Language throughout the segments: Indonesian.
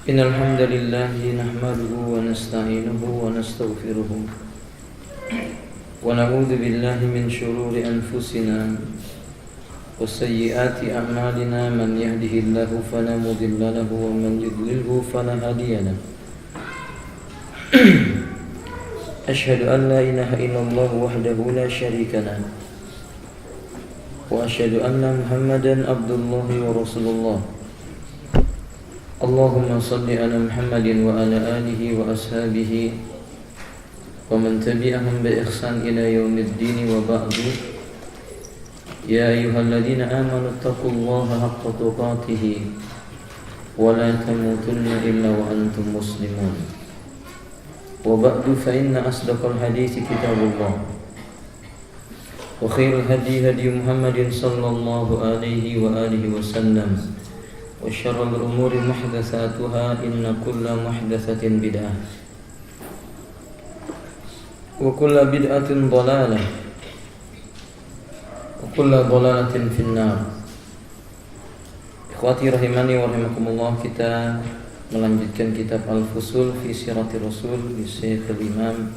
إن الحمد لله نحمده ونستعينه ونستغفره ونعوذ بالله من شرور أنفسنا وسيئات أعمالنا من يهده الله فلا مضل له ومن يضلله فلا هادي له أشهد أن لا إله إلا الله وحده لا شريك له وأشهد أن محمدا عبد الله ورسول الله اللهم صل على محمد وعلى آله وأصحابه ومن تبعهم بإحسان إلى يوم الدين وبعد يا أيها الذين آمنوا اتقوا الله حق تقاته ولا تموتن إلا وأنتم مسلمون وبعد فإن أصدق الحديث كتاب الله وخير الهدي هدي محمد صلى الله عليه وآله وسلم وشر الأمور محدثاتها إن كل محدثة بدعة وكل بدعة ضلالة وكل ضلالة في النار. Ikhwati rahimani wa rahimakumullah, kita melanjutkan kitab Al-Fusul fi Sirati Rasul di Syekh Al-Imam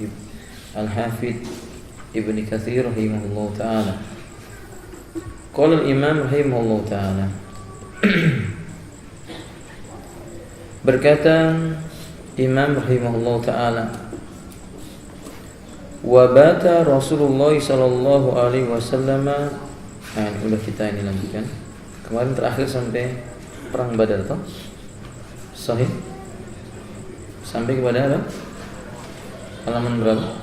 Al-Hafidh Ibn Katsir rahimahullah ta'ala. Qala al-Imam rahimahullah ta'ala, berkata Imam rahimahullah ta'ala, wa bata Rasulullah sallallahu alaihi wasallam. Nah, udah kita ini lanjutkan. Kemarin terakhir sampai perang Badar toh? Sahih? Sampai kepada apa? Halaman berapa?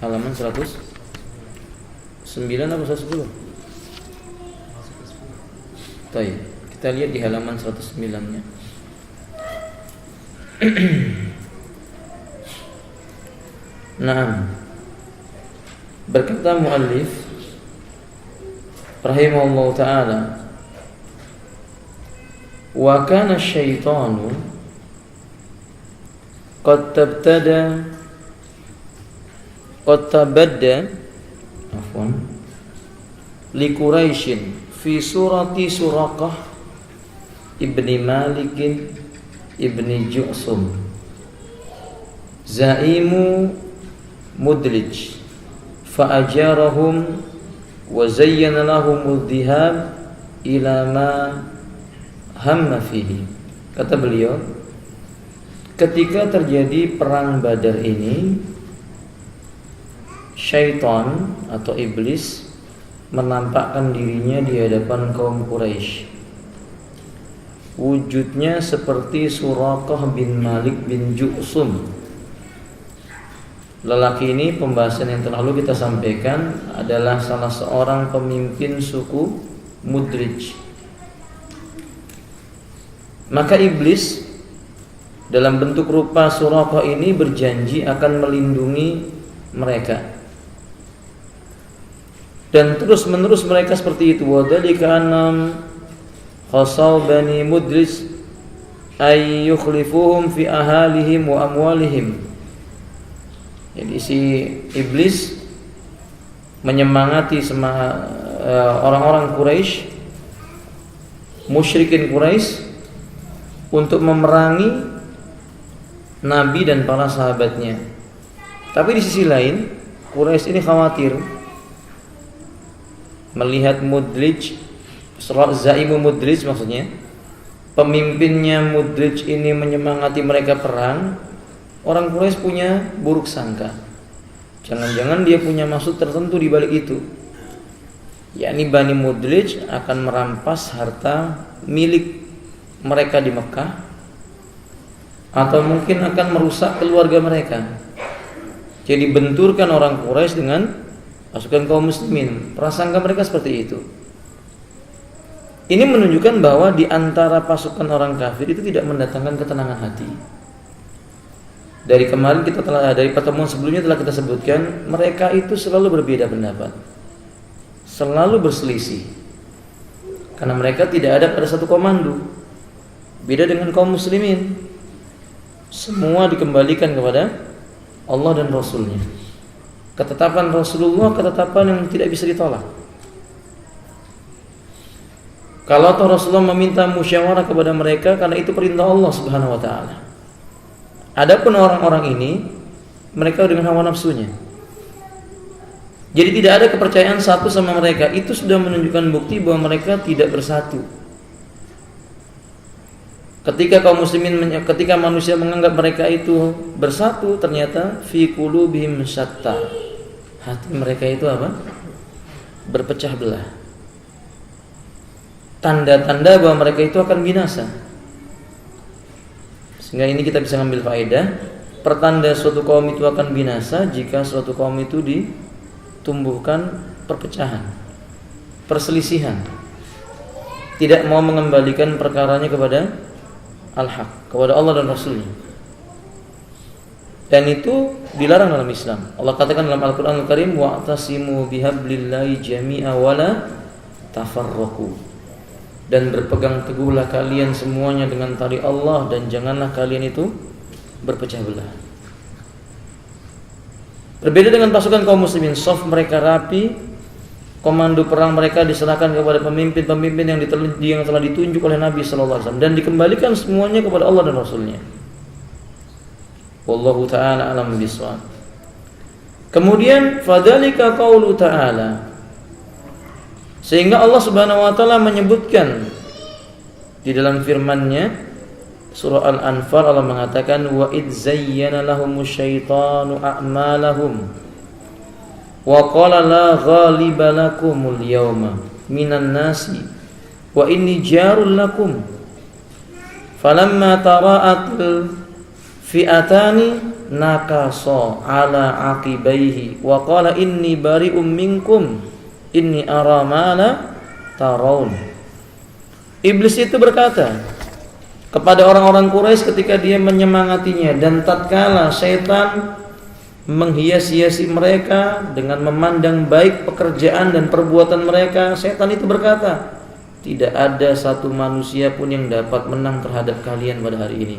Halaman 109 atau 110? Baik, kita lihat di halaman 109-nya. Nah, berkata muallif rahimahullah ta'ala, wa kana syaitanu qad tabadda li Quraisyin fi surati Suraqah ibni Malik ibni Ju'sum zaimu Mudlij fa'ajarahum wa zayyana lahumul dhihab ila ma hamma fihi. Kata beliau, ketika terjadi perang Badar ini, syaitan atau iblis menampakkan dirinya di hadapan kaum Quraisy. Wujudnya seperti Suraqah bin Malik bin Ju'sum. Lelaki ini, pembahasan yang terlalu kita sampaikan, adalah salah seorang pemimpin suku Mudlij. Maka iblis dalam bentuk rupa Suraqah ini berjanji akan melindungi mereka. Dan terus menerus mereka seperti itu. Wadzalika annam khasaw bani Mudlij ay yukhlifuhum fi ahalihim wa amwalihim. Jadi si iblis menyemangati orang-orang Quraisy, musyrikin Quraisy, untuk memerangi Nabi dan para sahabatnya. Tapi di sisi lain, Quraisy ini khawatir melihat Mudlij, zaimu Mudlij maksudnya, pemimpinnya Mudlij ini menyemangati mereka perang. Orang Quraisy punya buruk sangka, jangan-jangan dia punya maksud tertentu di balik itu, yakni Bani Mudlij akan merampas harta milik mereka di Mekah, atau mungkin akan merusak keluarga mereka. Jadi benturkan orang Quraisy dengan pasukan kaum muslimin. Prasangka mereka seperti itu. Ini menunjukkan bahwa di antara pasukan orang kafir itu tidak mendatangkan ketenangan hati. Dari kemarin dari pertemuan sebelumnya telah kita sebutkan, mereka itu selalu berbeda pendapat, selalu berselisih, karena mereka tidak ada pada satu komando. Beda dengan kaum muslimin, semua dikembalikan kepada Allah dan Rasulnya. Ketetapan Rasulullah ketetapan yang tidak bisa ditolak. Kalau toh Rasulullah meminta musyawarah kepada mereka karena itu perintah Allah Subhanahu wa taala. Adapun orang-orang ini mereka dengan hawa nafsunya. Jadi tidak ada kepercayaan satu sama mereka. Itu sudah menunjukkan bukti bahwa mereka tidak bersatu. Ketika manusia menganggap mereka itu bersatu, ternyata fi qulubihim syatta. Hati mereka itu apa? Berpecah belah. Tanda-tanda bahwa mereka itu akan binasa. Sehingga ini kita bisa ambil faedah. Pertanda suatu kaum itu akan binasa jika suatu kaum itu ditumbuhkan perpecahan, perselisihan, tidak mau mengembalikan perkaranya kepada al-haq, kepada Allah dan Rasulnya. Dan itu dilarang dalam Islam. Allah katakan dalam Al-Quran Al-Karim, wa'tasimu bihablillahi jami'a wala tafarraqu. Dan berpegang teguhlah kalian semuanya dengan tali Allah, dan janganlah kalian itu berpecah belah. Berbeda dengan pasukan kaum muslimin, shaf mereka rapi, komando perang mereka diserahkan kepada pemimpin-pemimpin yang telah ditunjuk oleh Nabi sallallahu alaihi wasallam, dan dikembalikan semuanya kepada Allah dan Rasulnya. Wallahu ta'ala alam bisawab. Kemudian fadzalika qaulu ta'ala, sehingga Allah Subhanahu wa taala menyebutkan di dalam firman-Nya surah Al-Anfal, Allah mengatakan wa idz zayyana lahumus syaitanu a'malahum wa qala la ghaliba lakumul yawma minan nasi wa inni jarul lakum falamma tara'atil fi'atani nakasa ala aqibaihi wa qala inni bari'um minkum inni ara ma la tarawun. Iblis itu berkata kepada orang-orang Quraisy ketika dia menyemangatinya, dan tatkala syaitan menghias-hiasi mereka dengan memandang baik pekerjaan dan perbuatan mereka, syaitan itu berkata, tidak ada satu manusia pun yang dapat menang terhadap kalian pada hari ini.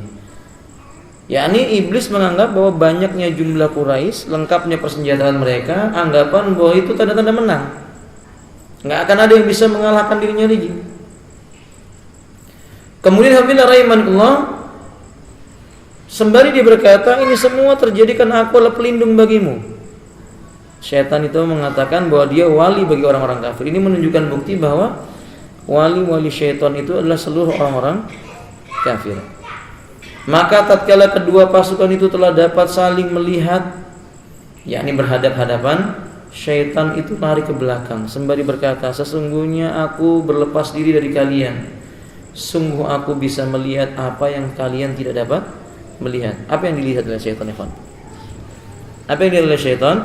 Yakni iblis menganggap bahwa banyaknya jumlah Quraisy, lengkapnya persenjataan mereka, anggapan bahwa itu tanda-tanda menang. Nggak akan ada yang bisa mengalahkan dirinya lagi. Kemudian alhamdulillah rahimanallah, sembari dia berkata ini semua terjadi karena aku adalah pelindung bagimu, syaitan itu mengatakan bahwa dia wali bagi orang-orang kafir. Ini menunjukkan bukti bahwa wali-wali syaitan itu adalah seluruh orang-orang kafir. Maka tatkala kedua pasukan itu telah dapat saling melihat, yakni berhadap-hadapan, syaitan itu lari ke belakang sembari berkata, sesungguhnya aku berlepas diri dari kalian. Sungguh aku bisa melihat apa yang kalian tidak dapat melihat. Apa yang dilihat oleh syaitan, Ikhwan? Apa yang dilihat oleh syaitan?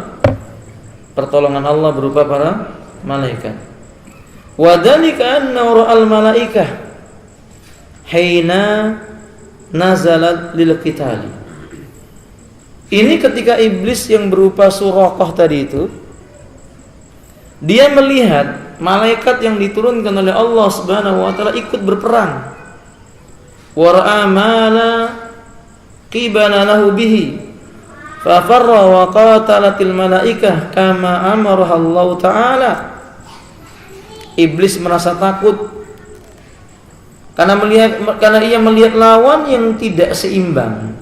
Pertolongan Allah berupa para malaikat. Wa dzalika anna ra'al malaikah hina nazalat lil qitali. Ini ketika iblis yang berupa Suraqah tadi itu, dia melihat malaikat yang diturunkan oleh Allah Subhanahu wa taala ikut berperang. Wa ra'a ma la qibala lahu bihi fa farra wa qatalatil malaikah kama amara Allah taala. Iblis merasa takut karena ia melihat lawan yang tidak seimbang.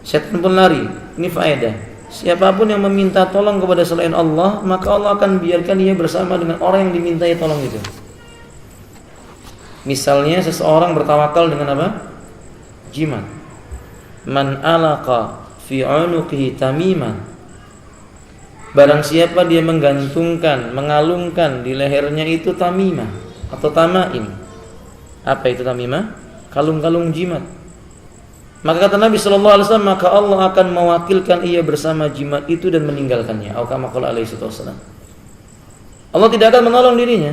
Setan pun lari. Ini faedah. Siapapun yang meminta tolong kepada selain Allah, maka Allah akan biarkan ia bersama dengan orang yang dimintai tolong itu. Misalnya seseorang bertawakal dengan apa? Jimat. Man alaqa fi 'unuqihi tamiman. Barang siapa dia menggantungkan, mengalungkan di lehernya itu tamimah atau tamaim. Apa itu tamimah? Kalung-kalung jimat. Maka kata Nabi sallallahu alaihi wasallam, maka Allah akan mewakilkan ia bersama jimat itu dan meninggalkannya. Atau kama qala alaihi wasallam. Allah tidak akan menolong dirinya.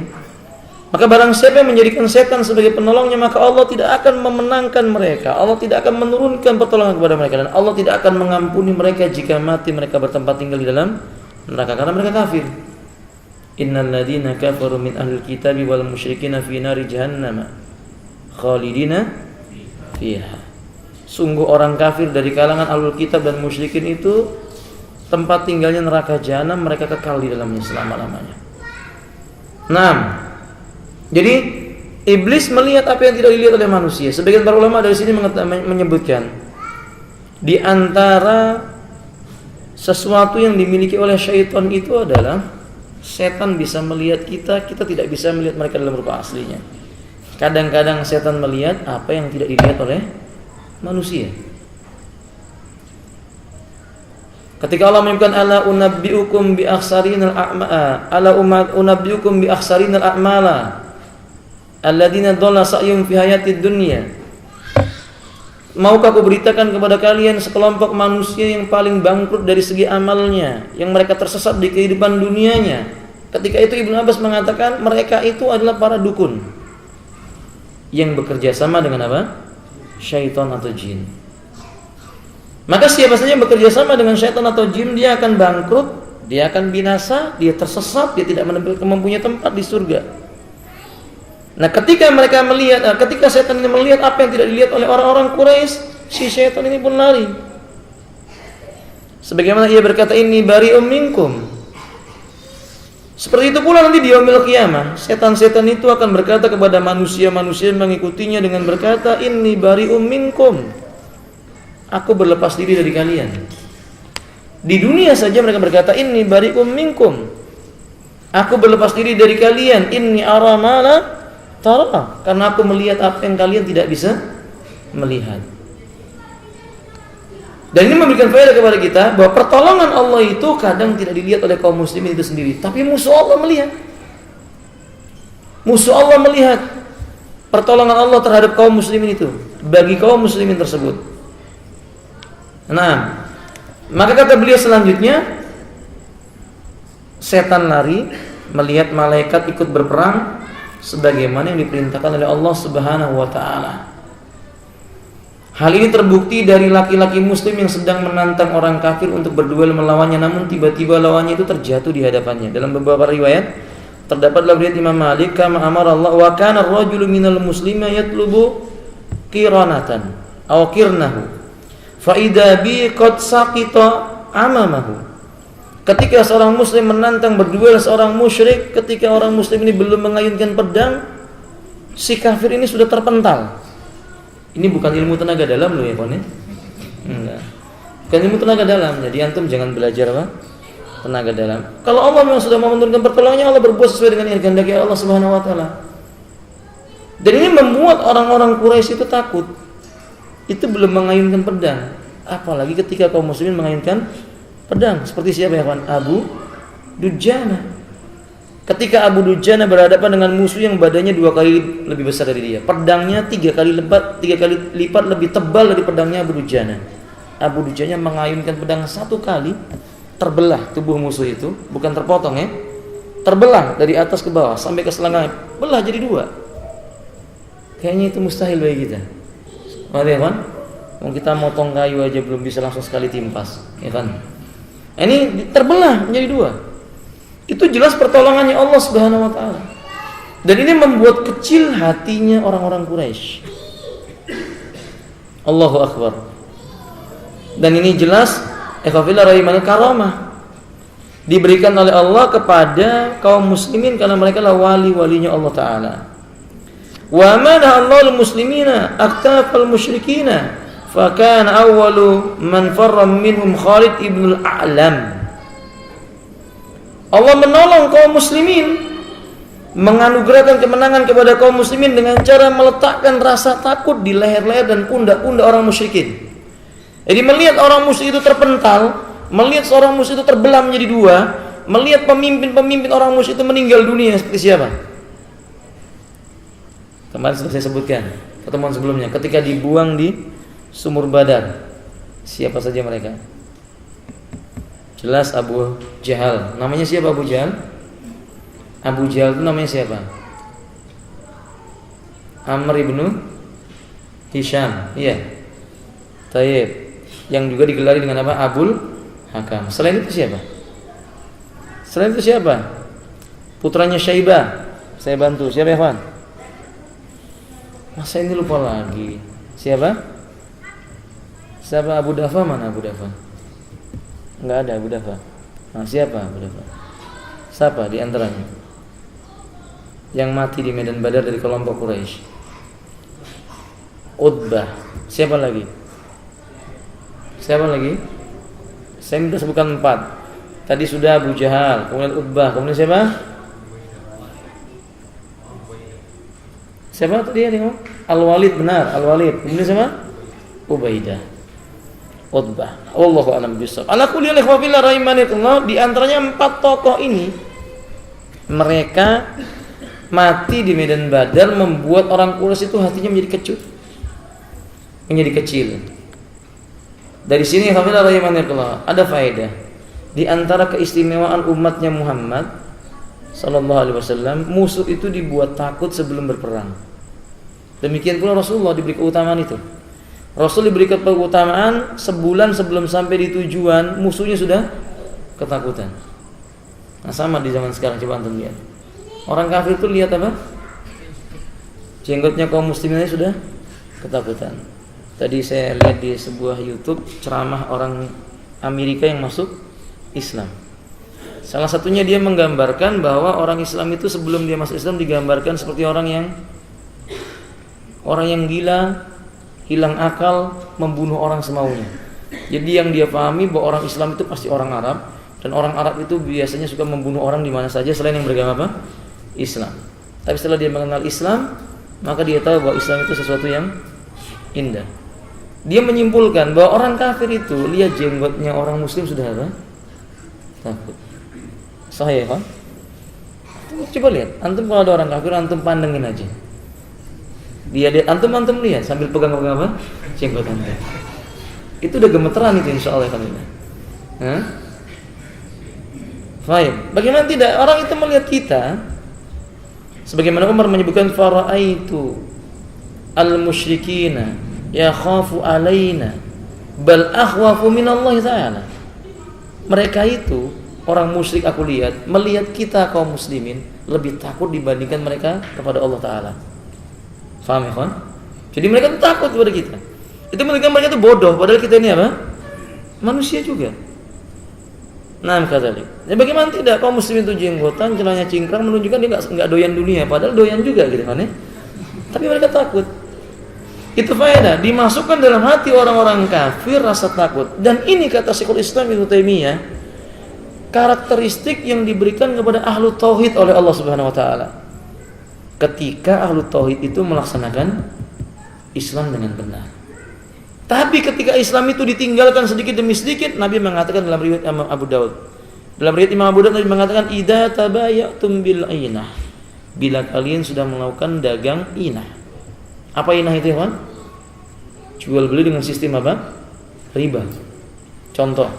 Maka barang siapa yang menjadikan setan sebagai penolongnya, maka Allah tidak akan memenangkan mereka. Allah tidak akan menurunkan pertolongan kepada mereka, dan Allah tidak akan mengampuni mereka jika mati mereka bertempat tinggal di dalam neraka karena mereka kafir. Innal ladzina kafaru min ahlil kitabi wal musyrikina fi nari jahannam khalidina fiha. Sungguh orang kafir dari kalangan ahlul kitab dan musyrikin itu tempat tinggalnya neraka jahanam, mereka kekal di dalamnya selama-lamanya. 6. Jadi iblis melihat apa yang tidak dilihat oleh manusia. Sebagian para ulama dari sini menyebutkan di antara sesuatu yang dimiliki oleh syaitan itu adalah setan bisa melihat kita, kita tidak bisa melihat mereka dalam rupa aslinya. Kadang-kadang setan melihat apa yang tidak dilihat oleh manusia. Ketika Allah menyebutkan ala unabbiukum bi akhsarinal a'mala, ala unabbiukum bi akhsarinal a'mala alladzina dhalla sa'yuhum fi hayatid dunya. Maukah aku beritakan kepada kalian sekelompok manusia yang paling bangkrut dari segi amalnya, yang mereka tersesat di kehidupan dunianya. Ketika itu Ibnu Abbas mengatakan mereka itu adalah para dukun yang bekerja sama dengan apa? Syaitan atau jin. Maka siapa saja yang bekerja sama dengan syaitan atau jin, dia akan bangkrut, dia akan binasa, dia tersesat, dia tidak mempunyai tempat di surga. Nah, ketika mereka melihat, ketika setan ini melihat apa yang tidak dilihat oleh orang-orang Quraisy, si setan ini pun lari. Sebagaimana ia berkata, "Inni bari'um minkum." Seperti itu pula nanti di yaumil qiyamah, setan-setan itu akan berkata kepada manusia-manusia yang mengikutinya dengan berkata, "Inni bari'um minkum." Aku berlepas diri dari kalian. Di dunia saja mereka berkata, "Inni bari'um minkum." Aku berlepas diri dari kalian. "Inni ara ma la tara." Karena aku melihat apa yang kalian tidak bisa melihat. Dan ini memberikan faedah kepada kita bahwa pertolongan Allah itu kadang tidak dilihat oleh kaum muslimin itu sendiri, tapi musuh Allah melihat. Musuh Allah melihat pertolongan Allah terhadap kaum muslimin itu bagi kaum muslimin tersebut. Nah, maka kata beliau selanjutnya, setan lari melihat malaikat ikut berperang sebagaimana yang diperintahkan oleh Allah Subhanahu wa taala. Hal ini terbukti dari laki-laki muslim yang sedang menantang orang kafir untuk berduel melawannya, namun tiba-tiba lawannya itu terjatuh di hadapannya. Dalam beberapa riwayat terdapat dalam riwayat Imam Malik, kama amara Allah wa kana ar-rajulu minal muslimina yatlubu qiranatan aw qirnahu fa idza bi qad saqita amamahu. Ketika seorang muslim menantang berduel seorang musyrik, ketika orang muslim ini belum mengayunkan pedang, si kafir ini sudah terpental. Ini bukan ilmu tenaga dalam loh ya kawan ya. Enggak. Bukan ilmu tenaga dalam. Jadi antum jangan belajar apa? Tenaga dalam. Kalau Allah memang sudah mau menurunkan pertolongannya, Allah berbuat sesuai dengan yang dikehendaki Allah Subhanahu wa taala. Dan ini membuat orang-orang Quraisy itu takut. Itu belum mengayunkan pedang, apalagi ketika kaum muslimin mengayunkan pedang. Seperti siapa ya kawan? Abu Dujana. Ketika Abu Dujana berhadapan dengan musuh yang badannya 2 kali lebih besar dari dia, pedangnya 3 kali lipat lebih tebal dari pedangnya Abu Dujana. Abu Dujana mengayunkan pedang 1 kali, terbelah tubuh musuh itu, bukan terpotong ya, terbelah dari atas ke bawah sampai ke selangkahnya, belah jadi 2. Kayaknya itu mustahil bagi kita. Ya kan? Mau kita motong kayu aja belum bisa langsung sekali timpas, ya kan? Ini terbelah menjadi 2. Itu jelas pertolongannya Allah Subhanahu wa taala. Dan ini membuat kecil hatinya orang-orang Quraisy. Allahu akbar. Dan ini jelas ikhwafillah rahimani karamah diberikan oleh Allah kepada kaum muslimin karena mereka adalah wali-walinya Allah taala. Wa mana Allahul muslimina aktafal musyrikina fa kana awwalu man farra minhum Khalid ibn al-A'lam. Allah menolong kaum muslimin, menganugerahkan kemenangan kepada kaum muslimin dengan cara meletakkan rasa takut di leher-leher dan pundak-pundak orang musyrikin. Jadi melihat orang musyrik itu terpental, melihat seorang musyrik itu terbelah menjadi 2, melihat pemimpin-pemimpin orang musyrik itu meninggal dunia seperti siapa? Kemarin sudah saya sebutkan pertemuan sebelumnya, ketika dibuang di sumur Badar. Siapa saja mereka? Jelas Abu Jahal. Namanya siapa Abu Jahal? Abu Jahal itu namanya siapa? Amr ibnu Hisham. Iya. Taib. Yang juga digelari dengan apa? Abul Hakam. Selain itu siapa? Selain itu siapa? Putranya Syaibah. Saya bantu. Siapa ya, Fan? Masa ini lupa lagi. Siapa? Siapa Abu Dafa? Mana Abu Dafa? Enggak ada Abu Dafa. Nah, siapa Abu Dafa? Siapa di antaranya? yang mati di medan Badar dari kelompok Quraisy? Utbah. Siapa lagi? Siapa lagi? Saya minta sebutkan 4. Tadi sudah Abu Jahal, kemudian Utbah, kemudian siapa? Siapa tadi yang ngomong? Al-Walid, benar, Al-Walid. Kemudian siapa? Ubaidah. Utbah. Wallahu a'lam bishawab. Ala kulli ikhwafillah rahimanillah, di antaranya 4 tokoh ini mereka mati di medan Badar membuat orang Quraisy itu hatinya menjadi kecut. Menjadi kecil. Dari sini ikhwafillah rahimanillah ada faedah. Di antara keistimewaan umatnya Muhammad sallallahu alaihi wasallam, musuh itu dibuat takut sebelum berperang. Demikian pula Rasulullah diberi keutamaan itu. Rasul diberi keutamaan sebulan sebelum sampai di tujuan, musuhnya sudah ketakutan. Nah, sama di zaman sekarang, coba antum lihat. Orang kafir itu lihat apa? Jenggotnya kaum muslimin sudah ketakutan. Tadi saya lihat di sebuah YouTube ceramah orang Amerika yang masuk Islam. Salah satunya dia menggambarkan bahwa orang Islam itu sebelum dia masuk Islam digambarkan seperti orang yang gila, hilang akal, membunuh orang semaunya. Jadi yang dia pahami bahwa orang Islam itu pasti orang Arab, dan orang Arab itu biasanya suka membunuh orang di mana saja selain yang beragama apa? Islam. Tapi setelah dia mengenal Islam, maka dia tahu bahwa Islam itu sesuatu yang indah. Dia menyimpulkan bahwa orang kafir itu lihat jenggotnya orang muslim sudah apa? Takut. Sahih kan? Coba lihat, antum kalau ada orang kafir antum pandengin aja. Dia antum lihat sambil pegang apa? Jenggot antum. Itu udah gemeteran itu insyaallah kan ini. Baik. Bagaimana tidak? Orang itu melihat kita sebagaimana Umar menyebutkan faraitu al-musyrikina yakhafu alaina bal akhwafu minallahi ta'ala. Mereka itu orang musyrik aku lihat melihat kita kaum muslimin lebih takut dibandingkan mereka kepada Allah Ta'ala. Faham ya kawan? Jadi mereka itu takut kepada kita. Itu menunjukkan mereka itu bodoh, padahal kita ini apa? Manusia juga. Nah, kata dia. Ya bagaimana tidak kaum muslimin itu jenggotan, celananya cingkrang menunjukkan dia enggak doyan dunia, padahal doyan juga gitu kan ya. Tapi mereka takut. Itu faedah, dimasukkan dalam hati orang-orang kafir rasa takut. Dan ini kata Syekhul Islam Ibnu Taimiyah, karakteristik yang diberikan kepada ahlu tauhid oleh Allah Subhanahu wa taala. Ketika ahlu tauhid itu melaksanakan Islam dengan benar. Tapi ketika Islam itu ditinggalkan sedikit demi sedikit, Nabi mengatakan dalam riwayat Imam Abu Daud. Dalam riwayat Imam Abu Daud Nabi mengatakan idza tabayatum bil inah. Bila kalian sudah melakukan dagang inah. Apa inah itu, kawan? Jual beli dengan sistem apa? Riba. Contoh,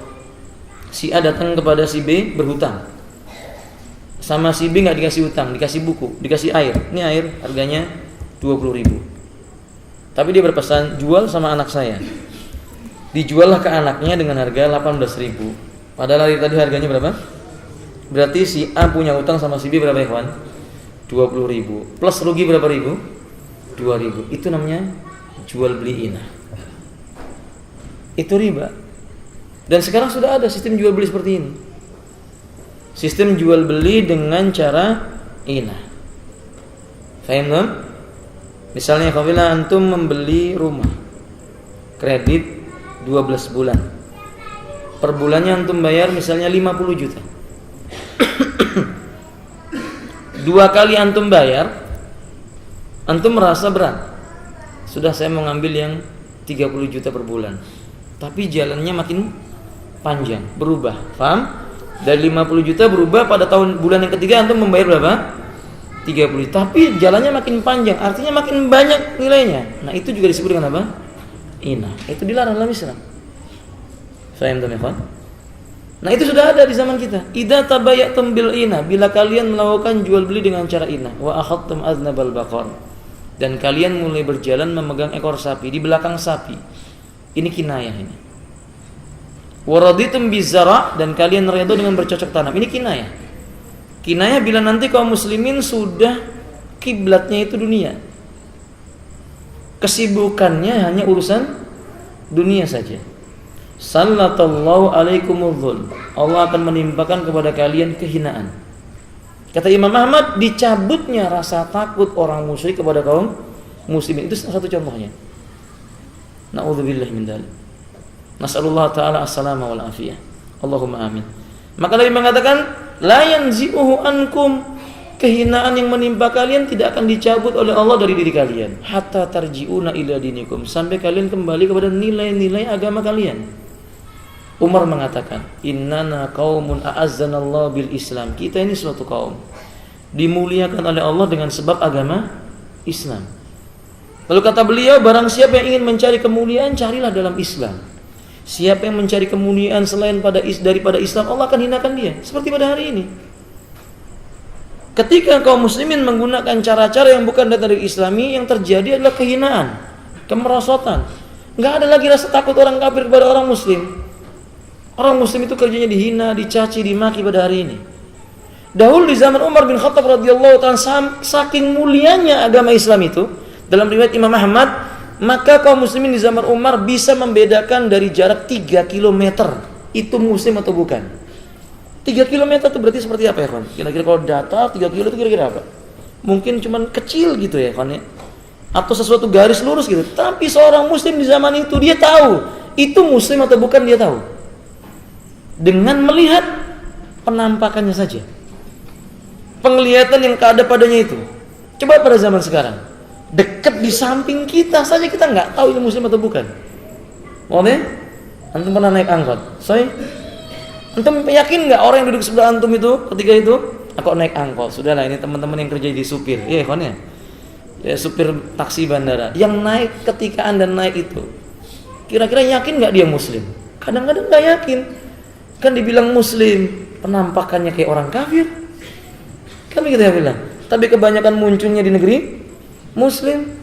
si A datang kepada si B berhutang. Sama si B enggak dikasih hutang, dikasih buku, dikasih air. Ini air harganya 20.000. Tapi dia berpesan jual sama anak saya. Dijuallah ke anaknya dengan harga 18.000. Padahal tadi harganya berapa? Berarti si A punya hutang sama si B berapa ya, kawan? 20.000. Plus rugi berapa ribu? 2.000. Itu namanya jual beli inah. Itu riba. Dan sekarang sudah ada sistem jual beli seperti ini. Sistem jual beli dengan cara inah. Faham tak? Misalnya kalau antum membeli rumah kredit 12 bulan. Per bulannya antum bayar misalnya 50 juta. 2 kali antum bayar, antum merasa berat. Sudah saya mau ngambil yang 30 juta per bulan. Tapi jalannya makin panjang, berubah. Paham? Dari 50 juta berubah pada bulan yang ketiga antum membayar berapa? 30 juta. Tapi jalannya makin panjang, artinya makin banyak nilainya. Nah, itu juga disebut dengan apa? Inah. Itu dilarang dalam Islam. Faham tak, ya? Nah, itu sudah ada di zaman kita. Idza tabayatum bil inah, bila kalian melakukan jual beli dengan cara inah, wa akhadtum aznabal baqar. Dan kalian mulai berjalan memegang ekor sapi di belakang sapi. Ini kinayah ini. Waraditum bizara, dan kalian redha dengan bercocok tanam. Ini kinayah. Kinayah bila nanti kaum muslimin sudah kiblatnya itu dunia. Kesibukannya hanya urusan dunia saja. Sallallahu alaikumul dhul. Allah akan menimpakan kepada kalian kehinaan. Kata Imam Ahmad, dicabutnya rasa takut orang musyrik kepada kaum muslimin. Itu salah satu contohnya. Na'udzubillah min dzalik. Nas'alullah ta'ala as-salama wal afiyah. Allahumma amin. Maka Nabi mengatakan, la yanzi'uhu ankum, kehinaan yang menimpa kalian tidak akan dicabut oleh Allah dari diri kalian, hatta tarji'una ila dinikum, sampai kalian kembali kepada nilai-nilai agama kalian. Umar mengatakan, innana qaumun a'azzanallahu bil Islam. Kita ini suatu kaum dimuliakan oleh Allah dengan sebab agama Islam. Lalu kata beliau, barang siapa yang ingin mencari kemuliaan, carilah dalam Islam. Siapa yang mencari kemuliaan selain daripada Islam, Allah akan hinakan dia. Seperti pada hari ini. Ketika kaum muslimin menggunakan cara-cara yang bukan dari Islami, yang terjadi adalah kehinaan, kemerosotan. Enggak ada lagi rasa takut orang kafir kepada orang muslim. Orang muslim itu kerjanya dihina, dicaci, dimaki pada hari ini. Dahulu di zaman Umar bin Khattab radhiyallahu ta'ala, saking mulianya agama Islam itu, dalam riwayat Imam Ahmad, maka kaum muslimin di zaman Umar bisa membedakan dari jarak 3 km itu muslim atau bukan. 3 km itu berarti seperti apa ya, kawan? Kira-kira kalau data 3 km itu kira-kira apa? Mungkin cuman kecil gitu ya, kawan ya. Atau sesuatu garis lurus gitu. Tapi seorang muslim di zaman itu, dia tahu itu muslim atau bukan, dia tahu dengan melihat penampakannya saja, penglihatan yang ada padanya itu. Coba pada zaman sekarang, dekat di samping kita saja kita nggak tahu itu muslim atau bukan. Oke? Antum pernah naik angkot? Antum yakin nggak orang yang duduk sebelah antum itu ketika itu? Aku naik angkot. Sudahlah, ini teman-teman yang kerja di supir. Iya, kawan ya? Ya, supir taksi bandara. Yang naik ketika Anda naik itu, kira-kira yakin nggak dia muslim? Kadang-kadang nggak yakin. Kan dibilang muslim, penampakannya kayak orang kafir. Kan begitu ya bilang. Tapi kebanyakan munculnya di negeri muslim.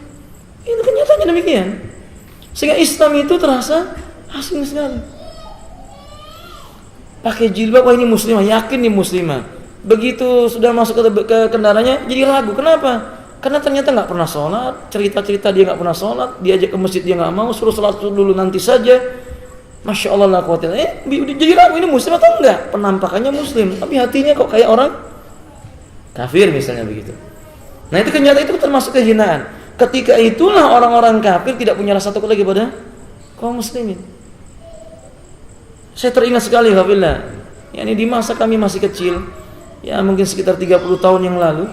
Itu kenyataannya demikian. Sehingga Islam itu terasa asing sekali. Pakai jilbab, wah ini muslimah, yakin nih muslimah. Begitu sudah masuk ke kendaraannya, jadi ragu. Kenapa? Karena ternyata nggak pernah sholat. Cerita-cerita dia nggak pernah sholat. Diajak ke masjid dia nggak mau. Suruh sholat dulu nanti saja. Masya Allah, la quwwata illa billah. Jadi ragu, ini muslim atau enggak? Penampakannya muslim, tapi hatinya kok kayak orang kafir misalnya begitu. Nah, itu kenyataan, itu termasuk kehinaan. Ketika itulah orang-orang kafir tidak punya rasa takut lagi pada kaum muslimin. Saya teringat sekali, alhamdulillah, yakni di masa kami masih kecil, ya mungkin sekitar 30 tahun yang lalu,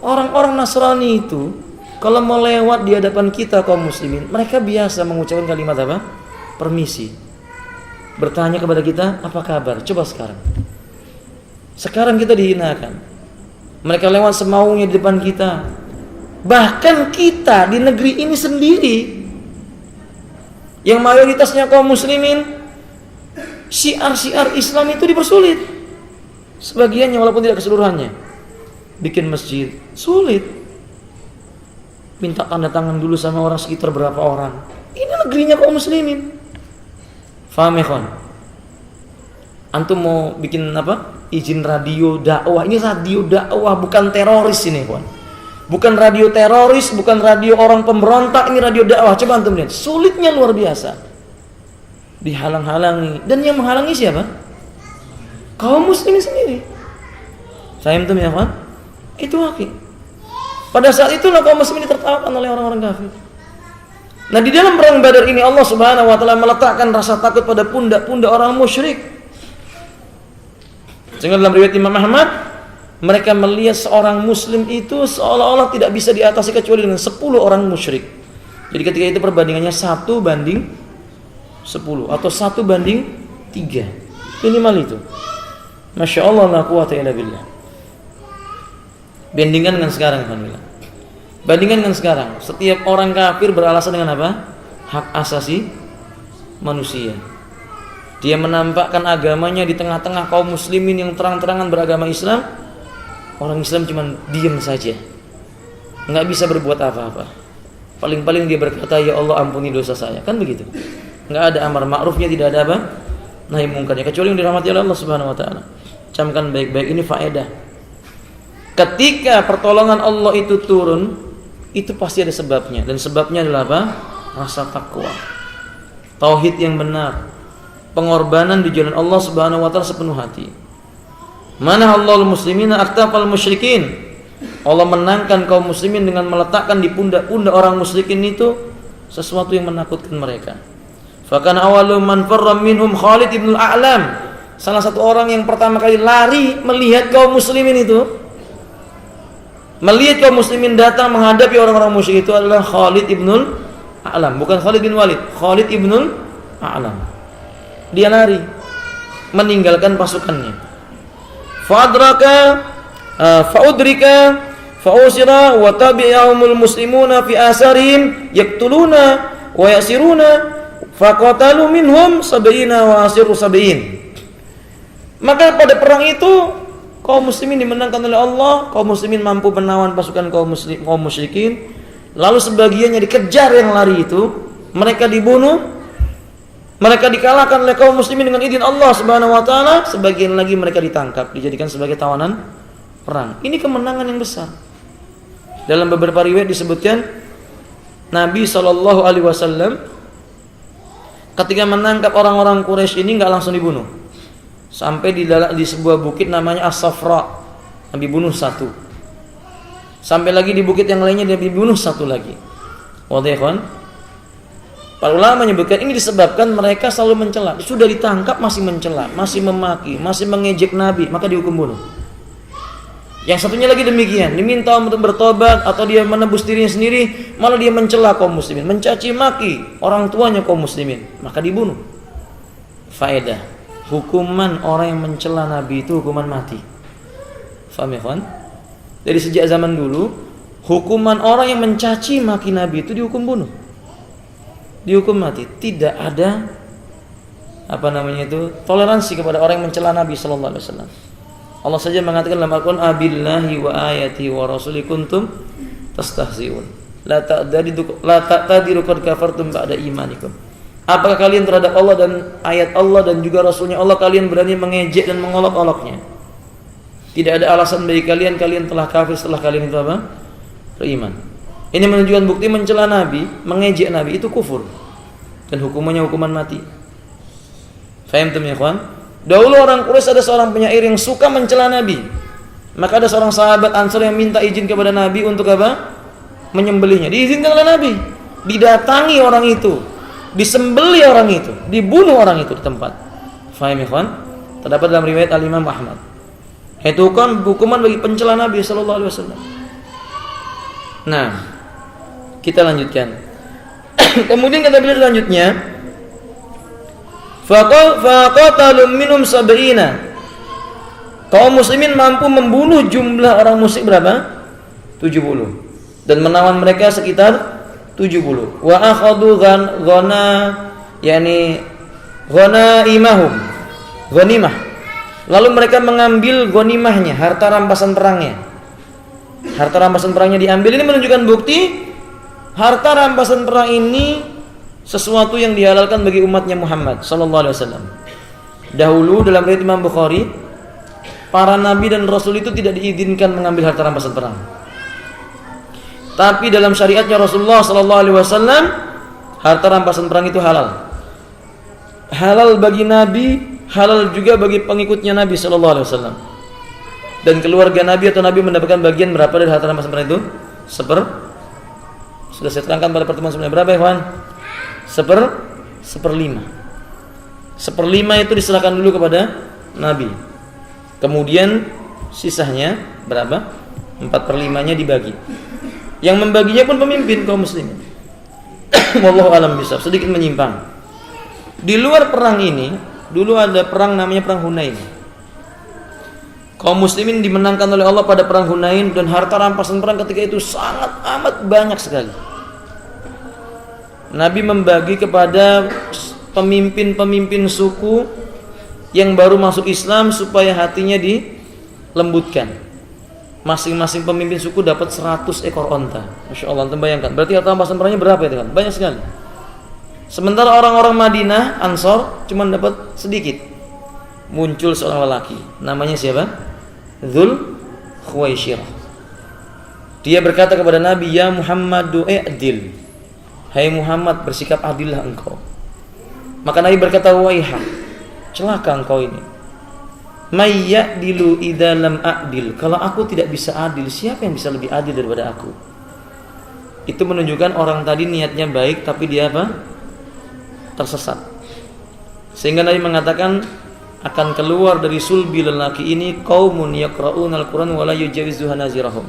orang-orang Nasrani itu kalau mau lewat di hadapan kita kaum muslimin, mereka biasa mengucapkan kalimat apa? Permisi. Bertanya kepada kita, apa kabar? Coba sekarang. Sekarang kita dihinakan. Mereka lewat semaunya di depan kita. Bahkan kita di negeri ini sendiri, yang mayoritasnya kaum muslimin, syiar-syiar Islam itu dipersulit. Sebagiannya walaupun tidak keseluruhannya. Bikin masjid sulit. Minta tanda tangan dulu sama orang sekitar berapa orang. Ini negerinya kaum muslimin. Faham ya kawan? Antum mau bikin apa? Izin radio dakwah. Ini radio dakwah, bukan teroris ini kawan. Bukan radio teroris, bukan radio orang pemberontak, ini radio dakwah. Coba antum lihat, sulitnya luar biasa. Dihalang-halangi. Dan yang menghalangi siapa? Kaum muslimin sendiri. Saya antum ya kawan? Itu hakik. Pada saat itulah kaum muslimin ditertawakan oleh orang-orang kafir. Nah, di dalam perang Badar ini Allah Subhanahu wa taala meletakkan rasa takut pada pundak-pundak orang musyrik. Sehingga dalam riwayat Imam Ahmad, mereka melihat seorang muslim itu seolah-olah tidak bisa diatasi kecuali dengan 10 orang musyrik. Jadi ketika itu perbandingannya 1 banding 10 atau 1 banding 3. Minimal itu. Masya Allah, la quwwata illa billah. Bandingkan dengan sekarang, alhamdulillah. Bandingkan dengan sekarang, setiap orang kafir beralasan dengan apa? Hak asasi manusia. Dia menampakkan agamanya di tengah-tengah kaum muslimin yang terang-terangan beragama Islam. Orang Islam cuma diam saja, nggak bisa berbuat apa-apa. Paling-paling dia berkata, ya Allah ampuni dosa saya. Kan begitu. Nggak ada amar ma'rufnya, tidak ada apa? Nahi mungkarnya, kecuali yang dirahmati oleh Allah Subhanahu wa taala. Camkan baik-baik, ini faedah. Ketika pertolongan Allah itu turun, itu pasti ada sebabnya, dan sebabnya adalah apa? Rasa takwa, tauhid yang benar, pengorbanan di jalan Allah Subhanahu wa taala sepenuh hati. Mana Allahul muslimina aktafal musyrikin. Allah menangkan kaum muslimin dengan meletakkan di pundak-pundak orang musyrikin itu sesuatu yang menakutkan mereka. Fakana awalu man farra minhum Khalid ibn al-A'lam. Salah satu orang yang pertama kali lari melihat kaum muslimin itu, melihat kaum muslimin datang menghadapi orang-orang musyrik itu adalah Khalid ibn al-A'lam, bukan Khalid bin Walid, Khalid ibn al-A'lam. Dia lari meninggalkan pasukannya. Fadraka faudrika fausira wa tabi'ahumul muslimuna fi asarihim yaqtuluna wa yasiruna faqatalu minhum 70 wa asiru 70. Maka pada perang itu kaum muslimin dimenangkan oleh Allah, kaum muslimin mampu menawan pasukan kaum musyrikin. Lalu sebagiannya dikejar yang lari itu, mereka dibunuh, mereka dikalahkan oleh kaum muslimin dengan izin Allah Subhanahu wa taala, sebagian lagi mereka ditangkap, dijadikan sebagai tawanan perang. Ini kemenangan yang besar. Dalam beberapa riwayat disebutkan Nabi SAW ketika menangkap orang-orang Quraisy ini nggak langsung dibunuh. Sampai di sebuah bukit namanya As-Safra, Nabi bunuh satu. Sampai lagi di bukit yang lainnya Nabi bunuh satu lagi. Wadihkan. Para ulama menyebutkan ini disebabkan mereka selalu mencela. Sudah ditangkap masih mencela, masih memaki, masih mengejek Nabi, maka dihukum bunuh. Yang satunya lagi demikian, diminta untuk bertobat atau dia menebus dirinya sendiri, malah dia mencela kaum muslimin, mencaci maki orang tuanya kaum muslimin, maka dibunuh. Faedah, hukuman orang yang mencela Nabi itu hukuman mati. Faham ya kawan? Dari sejak zaman dulu, hukuman orang yang mencaci maki Nabi itu dihukum bunuh, dihukum mati. Tidak ada toleransi kepada orang yang mencela Nabi sallallahu alaihi wasallam. Allah saja mengatakan dalam Al-Qur'an, abillahi wa ayati wa rasuli kuntum tastahzi'un la ta'tadiru qad kafartum ba'da imanikum. Apakah kalian terhadap Allah dan ayat Allah dan juga Rasulnya Allah kalian berani mengejek dan mengolok-oloknya? Tidak ada alasan bagi kalian telah kafir setelah kalian itu apa? Beriman. Ini menunjukkan bukti mencela Nabi, mengejek Nabi itu kufur dan hukumannya hukuman mati. Faham ya ikhwan? Dahulu orang Quraisy ada seorang penyair yang suka mencela Nabi. Maka ada seorang sahabat Ansar yang minta izin kepada Nabi untuk apa? Menyembelihnya. Diizinkan oleh Nabi. Didatangi orang itu, disembelih orang itu, dibunuh orang itu di tempat. Faham ya ikhwan? Terdapat dalam riwayat Al-Imam Ahmad. Itu kan hukuman bagi pencela Nabi sallallahu alaihi wasallam. Nah, kita lanjutkan. Kemudian kata beliau selanjutnya, faqatalu minhum 70. Kaum muslimin mampu membunuh jumlah orang musyrik berapa? 70. Dan menawan mereka sekitar 70. Wa akhadhu ghanimah. Lalu mereka mengambil ghanimahnya, harta rampasan perangnya. Harta rampasan perangnya diambil. Ini menunjukkan bukti harta rampasan perang ini sesuatu yang dihalalkan bagi umatnya Muhammad sallallahu alaihi wasallam. Dahulu dalam riwayat Imam Bukhari, para nabi dan rasul itu tidak diizinkan mengambil harta rampasan perang. Tapi dalam syariatnya Rasulullah sallallahu alaihi wasallam, harta rampasan perang itu halal. Halal bagi nabi, halal juga bagi pengikutnya Nabi sallallahu alaihi wasallam. Dan keluarga Nabi atau Nabi mendapatkan bagian berapa dari harta rampasan perang itu? Sudah saya terangkan pada pertemuan sebelumnya. Berapa ya, kawan? Seperlima itu diserahkan dulu kepada Nabi. Kemudian sisanya berapa? 4/5-nya dibagi. Yang membaginya pun pemimpin kaum muslimin. Wallahu alam bisawab. Sedikit menyimpang. Di luar perang ini, dulu ada perang namanya perang Hunain. Kaum muslimin dimenangkan oleh Allah pada perang Hunain dan harta rampasan perang ketika itu sangat amat banyak sekali. Nabi membagi kepada pemimpin-pemimpin suku yang baru masuk Islam supaya hatinya dilembutkan. Masing-masing pemimpin suku dapat 100 ekor onta. Masya Allah, anda bayangkan. Berarti harta rampasan perangnya berapa itu kan? Banyak sekali. Sementara orang-orang Madinah, Ansor, cuma dapat sedikit. Muncul seorang lelaki. Namanya siapa? Dzul Khuwaisirah. Dia berkata kepada Nabi, ya Muhammadu i'dil. Hai Muhammad, bersikap adillah engkau. Maka Nabi berkata, waihak, celaka engkau ini. may ya'dilu idza lam a'dil. Kalau aku tidak bisa adil, siapa yang bisa lebih adil daripada aku? Itu menunjukkan orang tadi niatnya baik tapi dia apa? Tersesat. Sehingga Nabi mengatakan akan keluar dari sulbi lelaki ini qaumun yaqra'unal Qur'an wa la yujawizuha nazirahum.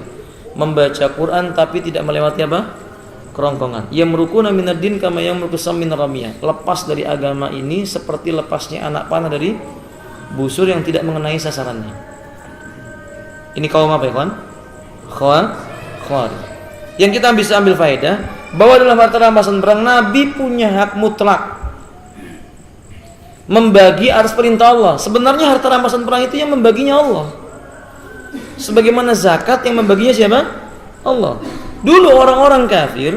Membaca Quran tapi tidak melewati apa? Kerongkongan. Yamrukuna minad din kama yamruku sam min ramiyah. Lepas dari agama ini seperti lepasnya anak panah dari busur yang tidak mengenai sasarannya. Ini kaum apa ya kawan? Khawarij. Yang kita bisa ambil faedah bahwa dalam harta rampasan perang Nabi punya hak mutlak membagi atas perintah Allah. Sebenarnya harta rampasan perang itu yang membaginya Allah. Sebagaimana zakat yang membaginya siapa? Allah. Dulu orang-orang kafir,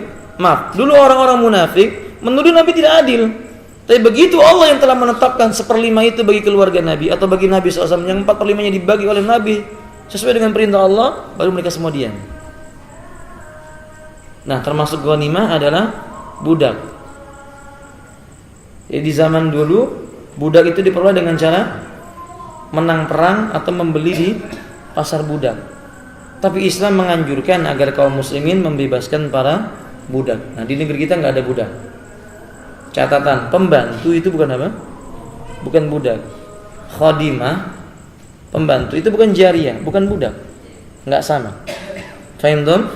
dulu orang-orang munafik menuduh Nabi tidak adil. Tapi begitu Allah yang telah menetapkan 1/5 itu bagi keluarga Nabi atau bagi Nabi SAW, yang 4/5-nya dibagi oleh Nabi sesuai dengan perintah Allah, baru mereka semua diam. Nah, termasuk ghanimah adalah budak. Jadi di zaman dulu budak itu diperoleh dengan cara menang perang atau membeli di pasar budak. Tapi Islam menganjurkan agar kaum muslimin membebaskan para budak. Nah, di negeri kita nggak ada budak. Catatan, pembantu itu bukan apa? Bukan budak. Khadimah, pembantu itu bukan jariyah, bukan budak. Nggak sama. Fahim dong?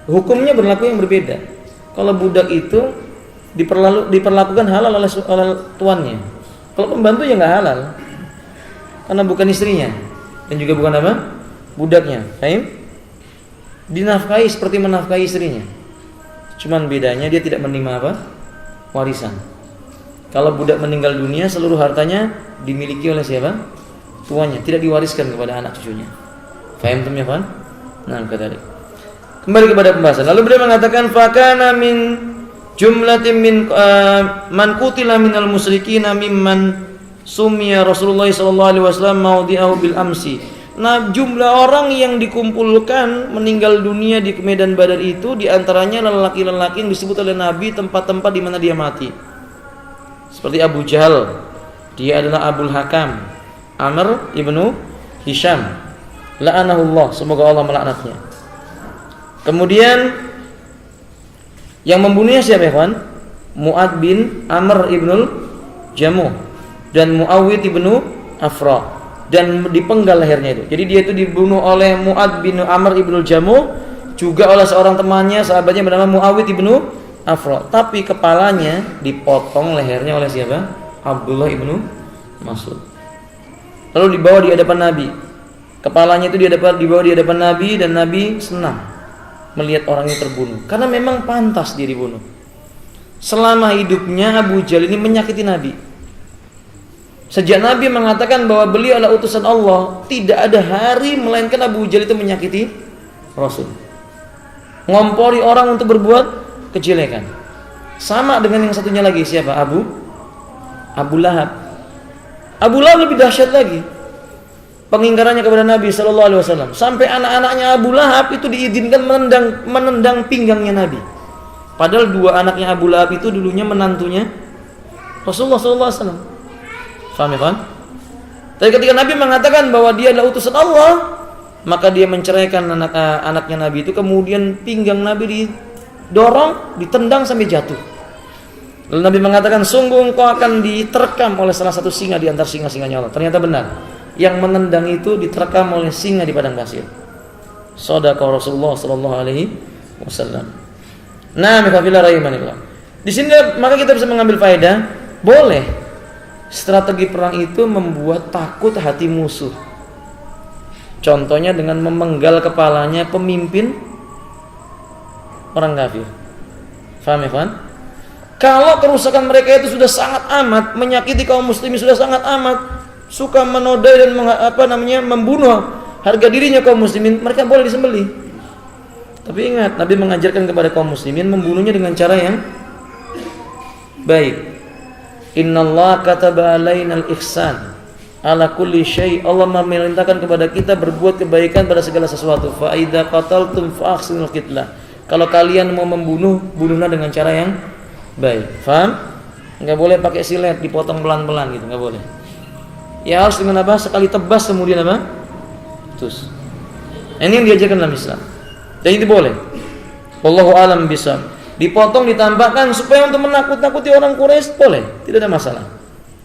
Hukumnya berlaku yang berbeda. Kalau budak itu diperlakukan halal oleh tuannya. Kalau pembantu ya nggak halal, karena bukan istrinya dan juga bukan apa? Budaknya. Fahim? Dinafkahi seperti menafkahi istrinya. Cuman bedanya dia tidak menerima apa? Warisan. Kalau budak meninggal dunia, seluruh hartanya dimiliki oleh siapa? Tuannya, tidak diwariskan kepada anak cucunya. Fahim tuh ya, Pak? Nah, kata kembali kepada pembahasan. Lalu beliau mengatakan fakana min jumlatin min man qutila minal musyrikin mimman summiya Rasulullah sallallahu alaihi wasallam maudi'ahu bil amsi. Nah, jumlah orang yang dikumpulkan meninggal dunia di medan Badar itu diantaranya lelaki-lelaki yang disebut oleh Nabi tempat-tempat di mana dia mati. Seperti Abu Jahal, dia adalah Abul Hakam, Amr ibnu Hisham, la'anahullah, semoga Allah melaknatnya. Kemudian yang membunuhnya siapa, ikhwan? Mu'ad bin Amr ibnul Jamuh dan Muawwid ibnu Afra, dan dipenggal lehernya itu. Jadi dia itu dibunuh oleh Mu'ad bin Amr ibnul Jamuh, juga oleh seorang temannya, sahabatnya bernama Muawwid ibnu Afra. Tapi kepalanya dipotong lehernya oleh siapa? Abdullah ibnu Mas'ud. Lalu dibawa di hadapan Nabi. Kepalanya itu dibawa di hadapan Nabi, dan Nabi senang melihat orang ini terbunuh, karena memang pantas dia dibunuh. Selama hidupnya Abu Jahal ini menyakiti Nabi. Sejak Nabi mengatakan bahwa beliau adalah utusan Allah, tidak ada hari melainkan Abu Jahal itu menyakiti Rasul, ngompori orang untuk berbuat kejelekan. Sama dengan yang satunya lagi, siapa? Abu Lahab. Abu Lahab lebih dahsyat lagi pengingkarannya kepada Nabi sallallahu alaihi wasallam, sampai anak-anaknya Abu Lahab itu diizinkan menendang pinggangnya Nabi. Padahal dua anaknya Abu Lahab itu dulunya menantunya Rasulullah sallallahu alaihi wasallam. Faham ya, kan? Tapi ketika Nabi mengatakan bahwa dia adalah utusan Allah, maka dia menceraikan anaknya Nabi itu, kemudian pinggang Nabi didorong, ditendang sampai jatuh. Lalu Nabi mengatakan, sungguh engkau akan diterkam oleh salah satu singa di antara singa-singanya Allah. Ternyata benar, yang menendang itu diterkam oleh singa di padang pasir. Shadaqa Rasulullah sallallahu alaihi wasallam. Nah, mikafillah rahimanillah. Di sini maka kita bisa mengambil faedah, boleh strategi perang itu membuat takut hati musuh. Contohnya dengan memenggal kepalanya pemimpin orang kafir. Faham ya, kan? Kalau kerusakan mereka itu sudah sangat amat menyakiti kaum muslimin, sudah sangat amat suka menodai dan membunuh harga dirinya kaum muslimin, mereka boleh disembelih. Tapi ingat, Nabi mengajarkan kepada kaum muslimin membunuhnya dengan cara yang baik. Innallaha kataba alainal ihsan ala kulli syai'. Allah memerintahkan kepada kita berbuat kebaikan pada segala sesuatu. Fa idza qataltum fa ahsinul qitlah. Kalau kalian mau membunuh, bunuhlah dengan cara yang baik. Faham? Enggak boleh pakai silet dipotong pelan-pelan gitu, enggak boleh. Ya harus dengan apa? Sekali tebas kemudian apa? Putus. Ini yang diajarkan dalam Islam. Dan itu boleh. Wallahu a'lam bishawab. Dipotong, ditambahkan supaya untuk menakut-nakuti orang Quraisy boleh, tidak ada masalah.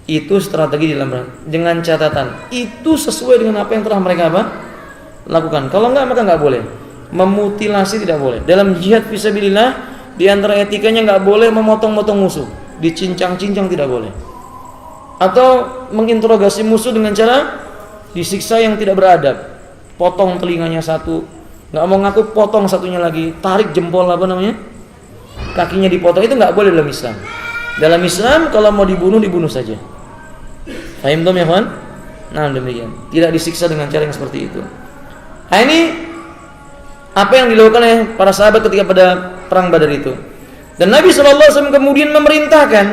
Itu strategi dalam perang. Dengan catatan itu sesuai dengan apa yang telah mereka apa? Lakukan. Kalau enggak maka enggak boleh. Memutilasi tidak boleh. Dalam jihad fisabilillah di antara etikanya enggak boleh memotong-motong musuh. Dicincang-cincang tidak boleh. Atau menginterogasi musuh dengan cara disiksa yang tidak beradab. Potong telinganya satu, enggak mau ngaku, potong satunya lagi, tarik jempol apa namanya? Kakinya dipotong, itu enggak boleh dalam Islam. Dalam Islam kalau mau dibunuh saja. Paham ya kawan? Nah demikian. Tidak disiksa dengan cara yang seperti itu. Nah ini apa yang dilakukan oleh para sahabat ketika pada perang Badar itu. Dan Nabi SAW kemudian memerintahkan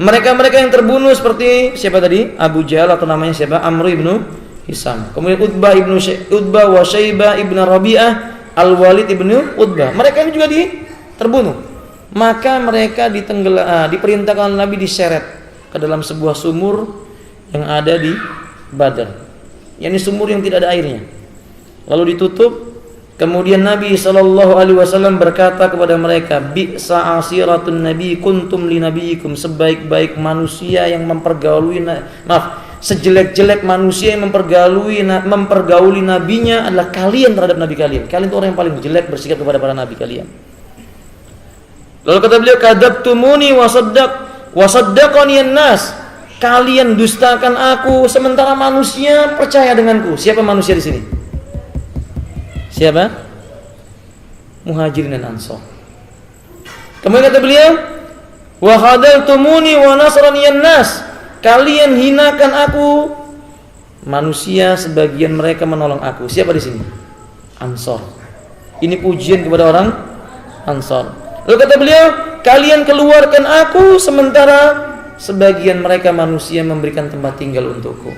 mereka-mereka yang terbunuh seperti siapa tadi? Abu Jahal atau namanya siapa? Amr ibnu Hisam. Kemudian Utbah wa Syaibah ibnu Rabi'ah, Al-Walid ibnu Utbah. Mereka ini juga terbunuh. Maka mereka diperintahkan Nabi diseret ke dalam sebuah sumur yang ada di Badar. Yakni sumur yang tidak ada airnya. Lalu ditutup. Kemudian Nabi SAW berkata kepada mereka, bi'sa asiratun nabi kuntum li nabiyikum, sebaik-baik manusia yang sejelek-jelek manusia yang mempergauli nabinya adalah kalian terhadap nabi kalian. Kalian itu orang yang paling jelek bersikap kepada para nabi kalian. Lalu kata beliau, kadzabtumuni wa saddaqani an-nas. Kalian dustakan aku sementara manusia percaya denganku. Siapa manusia di sini? Siapa? Muhajirin dan Ansor. Kemudian kata beliau, wa khadaltumuni wa nasraniyan nas. Kalian hinakan aku. Manusia sebagian mereka menolong aku. Siapa di sini? Ansor. Ini pujian kepada orang Ansor. Lalu kata beliau, kalian keluarkan aku sementara sebagian mereka manusia memberikan tempat tinggal untukku.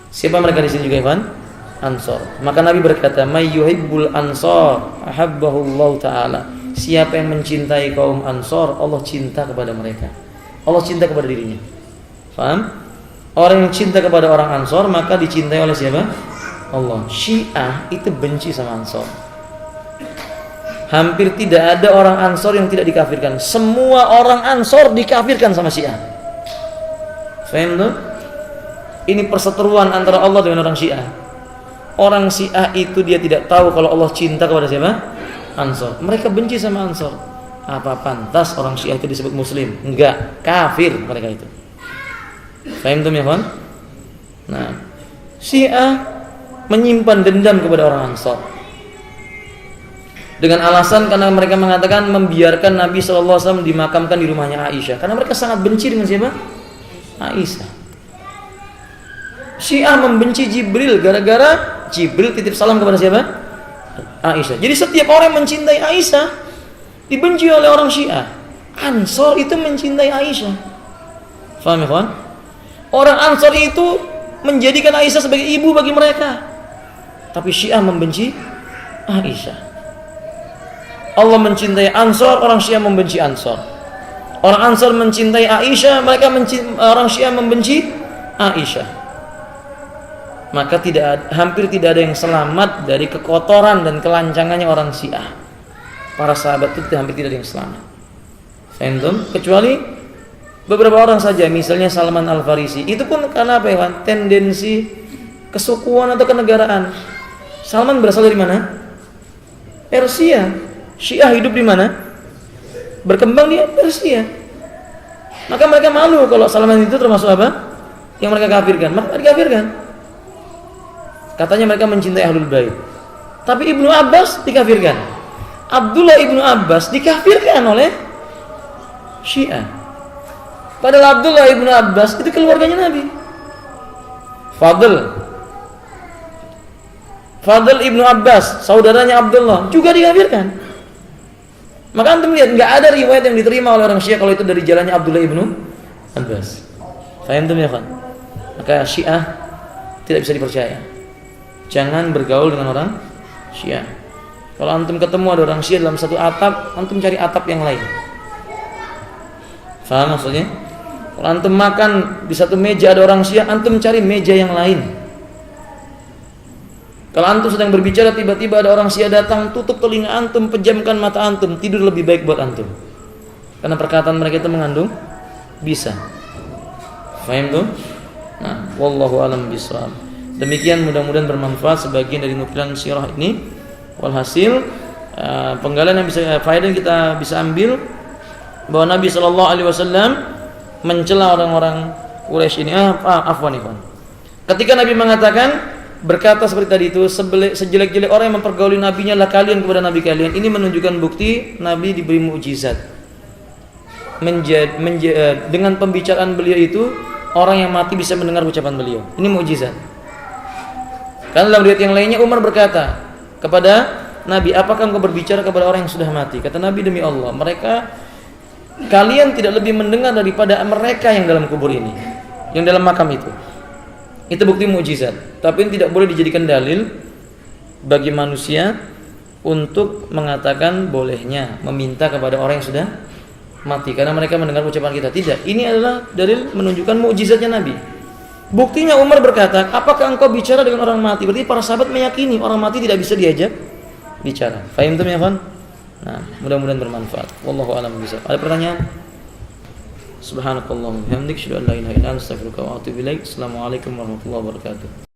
Siapa mereka di sini juga, Ivan? Ansor. Maka Nabi berkata, may yuhibbul ansor ahabbahullah ta'ala. Siapa yang mencintai kaum Ansor, Allah cinta kepada mereka. Allah cinta kepada dirinya. Paham? Orang yang cinta kepada orang Ansor maka dicintai oleh siapa? Allah. Syiah itu benci sama Ansor. Hampir tidak ada orang Ansor yang tidak dikafirkan. Semua orang Ansor dikafirkan sama Syiah. Faham tuh? Ini perseteruan antara Allah dengan orang Syiah. Orang Syiah itu dia tidak tahu kalau Allah cinta kepada siapa? Ansor. Mereka benci sama Ansor. Apa pantas orang Syiah itu disebut Muslim? Enggak, kafir mereka itu. Faham tuh ya kawan? Nah, Syiah menyimpan dendam kepada orang Ansor dengan alasan karena mereka mengatakan membiarkan Nabi SAW dimakamkan di rumahnya Aisyah. Karena mereka sangat benci dengan siapa? Aisyah. Syiah membenci Jibril gara-gara Jibril titip salam kepada siapa? Aisyah. Jadi setiap orang yang mencintai Aisyah dibenci oleh orang Syiah. Ansor itu mencintai Aisyah. Faham ya kawan? Orang Ansor itu menjadikan Aisyah sebagai ibu bagi mereka. Tapi Syiah membenci Aisyah. Allah mencintai Ansor, orang Syiah membenci Ansor. Orang Ansor mencintai Aisyah, orang Syiah membenci Aisyah. Maka hampir tidak ada yang selamat dari kekotoran dan kelancangannya orang Syiah. Para sahabat itu hampir tidak ada yang selamat. Faham? Kecuali beberapa orang saja, misalnya Salman Al-Farisi. Itu pun karena apa ya? Tendensi kesukuan atau kenegaraan. Salman berasal dari mana? Persia. Syiah hidup di mana? Berkembang di Persia. Maka mereka malu kalau Salman itu termasuk apa? Yang mereka kafirkan. Maka dikafirkan. Katanya mereka mencintai Ahlul Bait. Tapi Ibnu Abbas dikafirkan. Abdullah Ibnu Abbas dikafirkan oleh Syiah. Padahal Abdullah Ibnu Abbas itu keluarganya Nabi. Fadl Ibnu Abbas, saudaranya Abdullah, juga dikafirkan. Maka antum lihat, enggak ada riwayat yang diterima oleh orang Syiah kalau itu dari jalannya Abdullah Ibnu Abbas. Faham tuh ya kan? Maka Syiah tidak bisa dipercaya. Jangan bergaul dengan orang Syiah. Kalau antum ketemu ada orang Syiah dalam satu atap, antum cari atap yang lain. Faham maksudnya? Kalau antum makan di satu meja ada orang Syiah, antum cari meja yang lain. Kalau antum sedang berbicara tiba-tiba ada orang Syiah datang, tutup telinga antum, pejamkan mata antum, tidur lebih baik buat antum. Karena perkataan mereka itu mengandung bisa. Faham tuh? Nah, wallahu alam bishawab. Demikian, mudah-mudahan bermanfaat sebagian dari nukilan sirah ini. Walhasil penggalian yang bisa faedah yang kita bisa ambil bahwa Nabi sallallahu alaihi wasallam mencela orang-orang Quraisy ini. Afwan. Ketika Nabi mengatakan, berkata seperti tadi itu, sejelek-jelek orang yang mempergauli nabinya lah kalian kepada nabi kalian. Ini menunjukkan bukti Nabi diberi mukjizat. Dengan pembicaraan beliau itu, orang yang mati bisa mendengar ucapan beliau. Ini mukjizat. Karena dalam riwayat yang lainnya Umar berkata kepada Nabi, apakah engkau berbicara kepada orang yang sudah mati? Kata Nabi, demi Allah, kalian tidak lebih mendengar daripada mereka yang dalam kubur ini, yang dalam makam itu. Itu bukti mukjizat. Tapi ini tidak boleh dijadikan dalil bagi manusia untuk mengatakan bolehnya meminta kepada orang yang sudah mati karena mereka mendengar ucapan kita. Tidak. Ini adalah dalil menunjukkan mukjizatnya Nabi. Buktinya Umar berkata, apakah engkau bicara dengan orang mati? Berarti para sahabat meyakini orang mati tidak bisa diajak bicara. Fahim tuh ya, Fan? Nah, mudah-mudahan bermanfaat. Wallahu a'lam bishawab. Ada pertanyaan? Subhanakallahumma wa bihamdika, asyhadu an la ilaha illa anta, astaghfiruka wa atubu ilaik. Assalamualaikum warahmatullahi wabarakatuh.